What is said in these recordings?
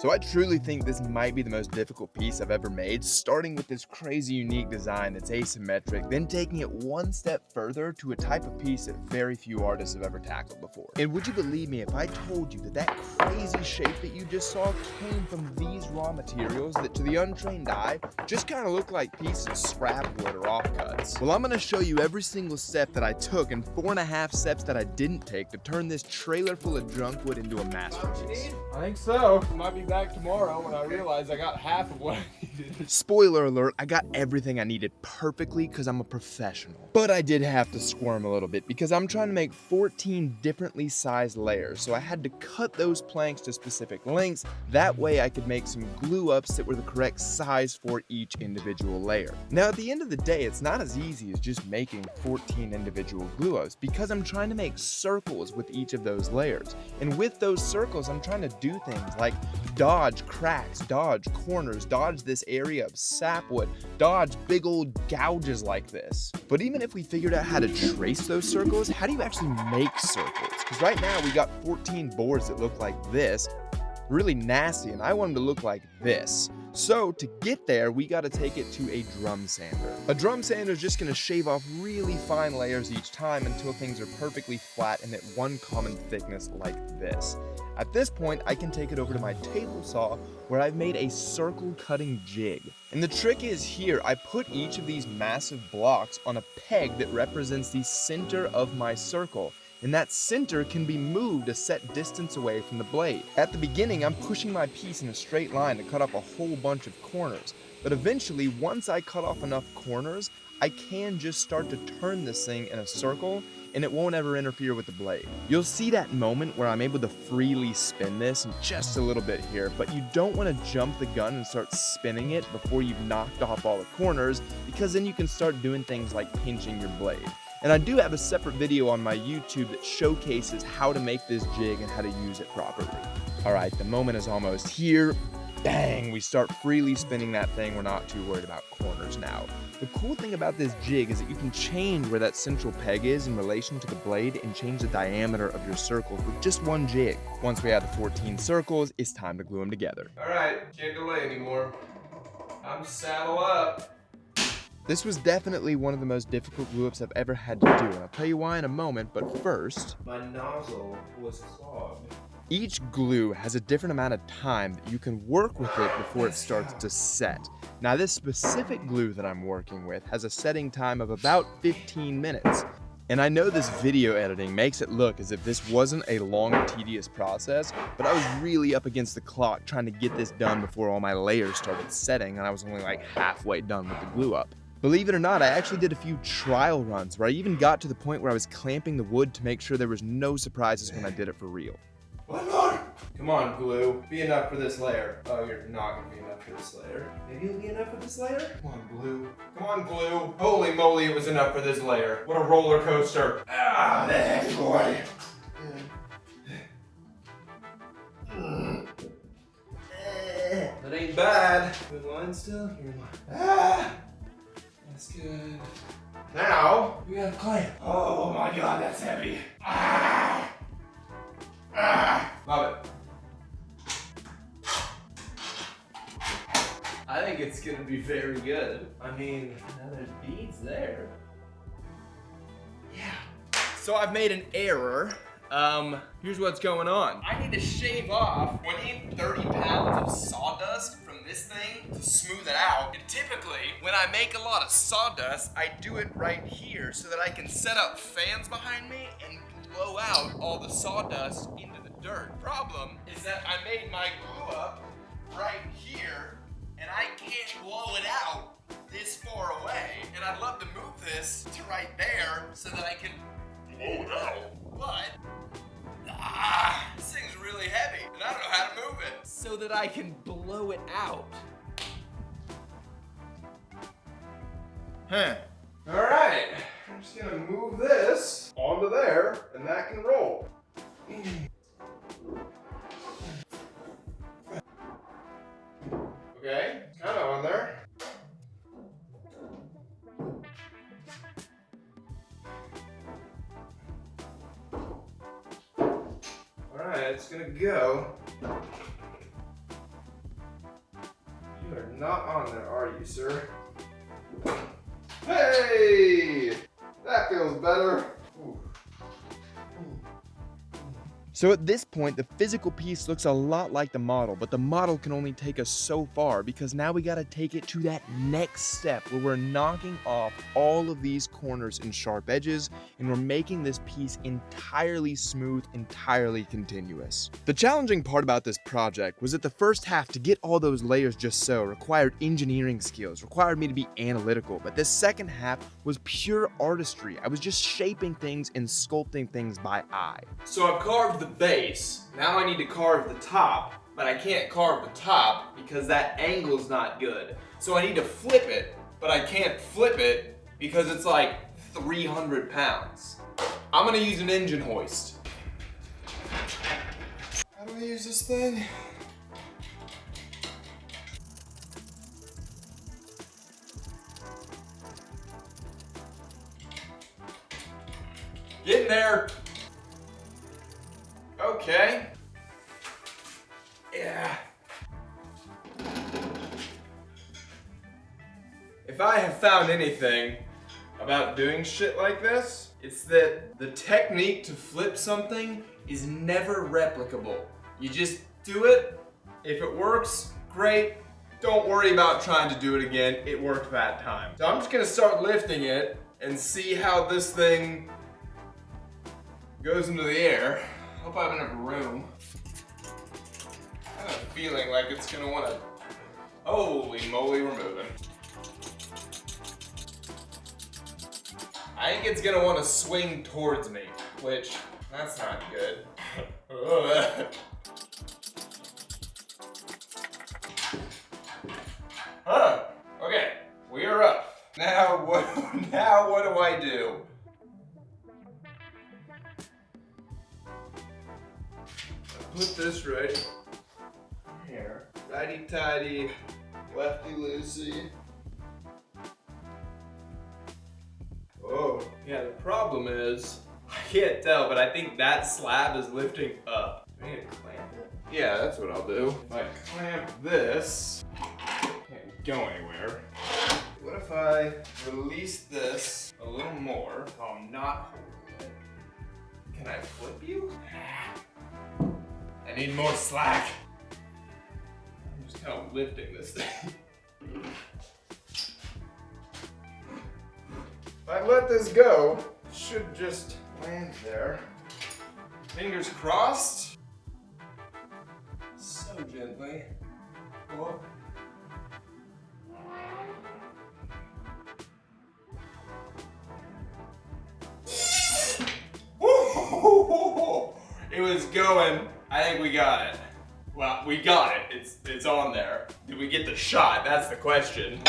So I truly think this might be the most difficult piece I've ever made, starting with this crazy unique design that's asymmetric, then taking it one step further to a type of piece that very few artists have ever tackled before. And would you believe me if I told you that that crazy shape that you just saw came from these raw materials that to the untrained eye just kind of look like pieces of scrap wood or offcuts? Well, I'm going to show you every single step that I took and 4.5 steps that I didn't take to turn this trailer full of junk wood into a masterpiece. I think so. Might be back tomorrow when I realize I got half of what I needed. Spoiler alert, I got everything I needed perfectly because I'm a professional. But I did have to squirm a little bit because I'm trying to make 14 differently sized layers. So I had to cut those planks to specific lengths. That way I could make some glue ups that were the correct size for each individual layer. Now at the end of the day, it's not as easy as just making 14 individual glue ups because I'm trying to make circles with each of those layers. And with those circles, I'm trying to do things like dodge cracks, dodge corners, dodge this area of sapwood, dodge big old gouges like this. But even if we figured out how to trace those circles, how do you actually make circles? Because right now we got 14 boards that look like this, really nasty, and I want them to look like this. So to get there, we got to take it to a drum sander. A drum sander is just going to shave off really fine layers each time until things are perfectly flat and at one common thickness like this. At this point, I can take it over to my table saw where I've made a circle cutting jig. And the trick is here, I put each of these massive blocks on a peg that represents the center of my circle. And that center can be moved a set distance away from the blade. At the beginning, I'm pushing my piece in a straight line to cut off a whole bunch of corners. But eventually, once I cut off enough corners, I can just start to turn this thing in a circle and it won't ever interfere with the blade. You'll see that moment where I'm able to freely spin this just a little bit here, but you don't want to jump the gun and start spinning it before you've knocked off all the corners, because then you can start doing things like pinching your blade. And I do have a separate video on my YouTube that showcases how to make this jig and how to use it properly. All right, the moment is almost here. Bang, we start freely spinning that thing. We're not too worried about corners now. The cool thing about this jig is that you can change where that central peg is in relation to the blade and change the diameter of your circles with just one jig. Once we have the 14 circles, it's time to glue them together. All right, can't delay anymore. I'm saddle up. This was definitely one of the most difficult glue ups I've ever had to do, and I'll tell you why in a moment, but first, My nozzle was clogged. each glue has a different amount of time that you can work with it before it starts to set. Now this specific glue that I'm working with has a setting time of about 15 minutes. And I know this video editing makes it look as if this wasn't a long and tedious process, but I was really up against the clock trying to get this done before all my layers started setting, and I was only like halfway done with the glue up. Believe it or not, I actually did a few trial runs where I even got to the point where I was clamping the wood to make sure there was no surprises when I did it for real. One more! Come on, glue. Be enough for this layer. Oh, you're not gonna be enough for this layer. Maybe it'll be enough for this layer? Come on, glue. Come on, glue. Holy moly, it was enough for this layer. What a roller coaster. Ah, there, boy. That ain't bad. Good line still? Here, line. Ah! That's good. Now, we gotta clamp. Oh my god, that's heavy. Ah! Ah! Love it. I think it's gonna be very good. I mean, now there's beads there. Yeah. So I've made an error. Here's what's going on. I need to shave off 30 pounds of sawdust from this thing to smooth it out. And typically, when I make a lot of sawdust, I do it right here so that I can set up fans behind me and blow out all the sawdust into the dirt. Problem is that I made my glue up right here and I can't blow it out this far away. And I'd love to move this to right there so that I can blow it out. But this thing's really heavy and I don't know how to move it so that I can blow it out. Huh. All right, I'm just gonna move this onto there and that can roll. Okay, kind of on there. All right, it's gonna go You are not on there, are you, sir? Hey! That feels better. Ooh. So at this point, the physical piece looks a lot like the model, but the model can only take us so far because now we gotta take it to that next step where we're knocking off all of these corners and sharp edges, and we're making this piece entirely smooth, entirely continuous. The challenging part about this project was that the first half, to get all those layers just so, required engineering skills, required me to be analytical, but this second half was pure artistry. I was just shaping things and sculpting things by eye. So I've carved the base. Now I need to carve the top, but I can't carve the top because that angle's not good. So I need to flip it, but I can't flip it because it's like 300 pounds. I'm gonna use an engine hoist. How do I use this thing? Get in there. Okay. Yeah. If I have found anything about doing shit like this, it's that the technique to flip something is never replicable. You just do it. If it works, great. Don't worry about trying to do it again. It worked that time. So I'm just gonna start lifting it and see how this thing goes into the air. Hope I have enough room. I have a feeling like it's gonna wanna, holy moly, we're moving. I think it's gonna wanna swing towards me, which, that's not good. Huh, okay, we are up. Now what do I do? Put this right here. Righty-tighty, lefty-loosey. Oh, yeah, the problem is, I can't tell, but I think that slab is lifting up. I need to clamp it? Yeah, that's what I'll do. If I clamp this, can't go anywhere. What if I release this a little more so I'm not holding it? Can I flip you? I need more slack. I'm just kind of lifting this thing. If I let this go, it should just land there. Fingers crossed. So gently. Oh. It was going. I think we got it. Well, we got it. It's on there. Did we get the shot? That's the question.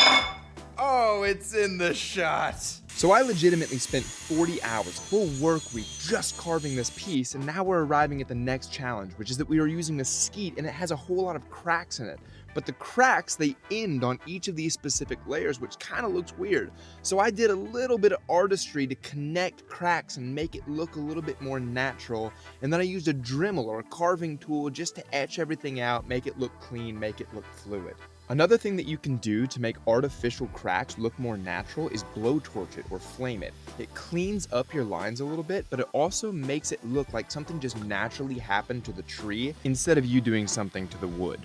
Oh, it's in the shot. So I legitimately spent 40 hours, full work week, just carving this piece, and now we're arriving at the next challenge, which is that we are using a skeet and it has a whole lot of cracks in it. But the cracks, they end on each of these specific layers, which kind of looks weird. So I did a little bit of artistry to connect cracks and make it look a little bit more natural. And then I used a Dremel or a carving tool just to etch everything out, make it look clean, make it look fluid. Another thing that you can do to make artificial cracks look more natural is blowtorch it or flame it. It cleans up your lines a little bit, but it also makes it look like something just naturally happened to the tree instead of you doing something to the wood.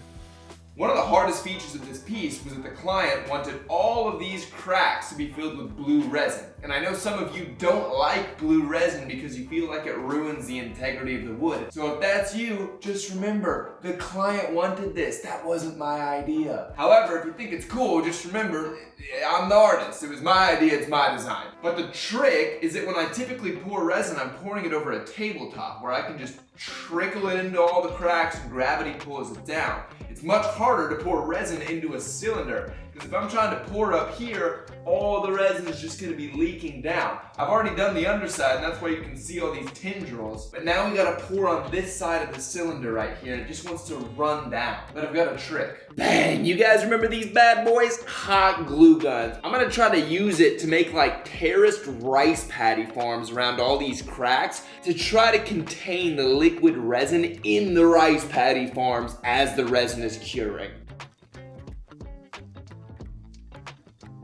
One of the hardest features of this piece was that the client wanted all of these cracks to be filled with blue resin. And I know some of you don't like blue resin because you feel like it ruins the integrity of the wood. So if that's you, just remember, the client wanted this. That wasn't my idea. However, if you think it's cool, just remember, I'm the artist. It was my idea, it's my design. But the trick is that when I typically pour resin, I'm pouring it over a tabletop where I can just trickle it into all the cracks and gravity pulls it down. It's much harder to pour resin into a cylinder because if I'm trying to pour up here, all the resin is just going to be leaking down. I've already done the underside and that's why you can see all these tendrils. But now we got to pour on this side of the cylinder right here and it just wants to run down. But I've got a trick. Bang! You guys remember these bad boys? Hot glue guns. I'm going to try to use it to make like terraced rice paddy farms around all these cracks to try to contain the liquid resin in the rice paddy farms as the resin is curing.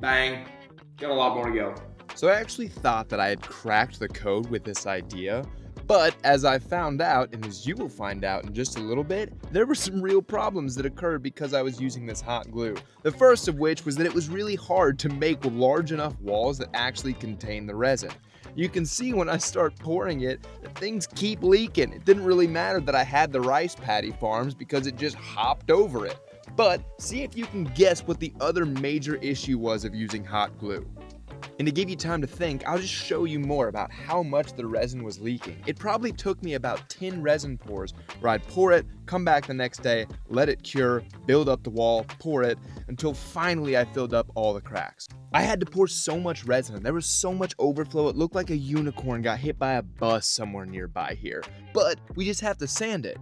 Bang. Got a lot more to go. So I actually thought that I had cracked the code with this idea, but as I found out, and as you will find out in just a little bit, there were some real problems that occurred because I was using this hot glue. The first of which was that it was really hard to make large enough walls that actually contain the resin. You can see when I start pouring it that things keep leaking. It didn't really matter that I had the rice paddy farms because it just hopped over it. But see if you can guess what the other major issue was of using hot glue. And to give you time to think, I'll just show you more about how much the resin was leaking. It probably took me about 10 resin pours where I'd pour it, come back the next day, let it cure, build up the wall, pour it, until finally I filled up all the cracks. I had to pour so much resin and there was so much overflow it looked like a unicorn got hit by a bus somewhere nearby here. But we just have to sand it,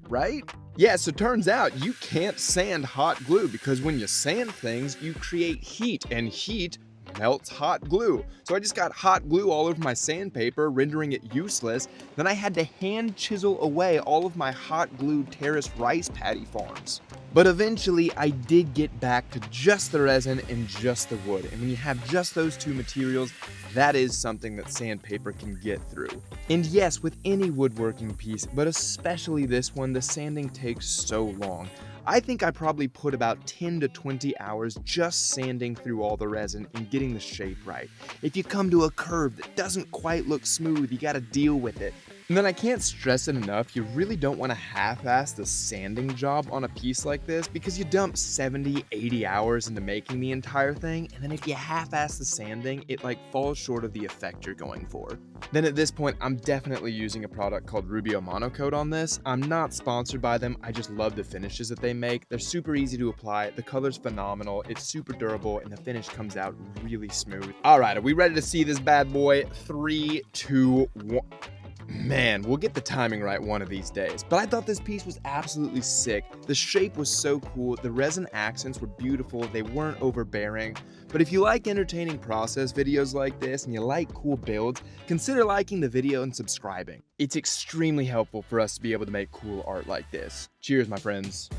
right? Yeah, so turns out you can't sand hot glue because when you sand things, you create heat, and heat melts hot glue. So I just got hot glue all over my sandpaper, rendering it useless. Then I had to hand chisel away all of my hot glue terraced rice paddy farms. But eventually I did get back to just the resin and just the wood. And when you have just those two materials, that is something that sandpaper can get through. And yes, with any woodworking piece, but especially this one, the sanding takes so long. I think I probably put about 10 to 20 hours just sanding through all the resin and getting the shape right. If you come to a curve that doesn't quite look smooth, you gotta deal with it. And then I can't stress it enough, you really don't want to half-ass the sanding job on a piece like this because you dump 70, 80 hours into making the entire thing, and then if you half-ass the sanding, it falls short of the effect you're going for. Then at this point, I'm definitely using a product called Rubio Monocoat on this. I'm not sponsored by them, I just love the finishes that they make. They're super easy to apply, the color's phenomenal, it's super durable, and the finish comes out really smooth. Alright, are we ready to see this bad boy? 3, 2, 1... Man, we'll get the timing right one of these days. But I thought this piece was absolutely sick. The shape was so cool, the resin accents were beautiful, they weren't overbearing. But if you like entertaining process videos like this and you like cool builds, consider liking the video and subscribing. It's extremely helpful for us to be able to make cool art like this. Cheers, my friends.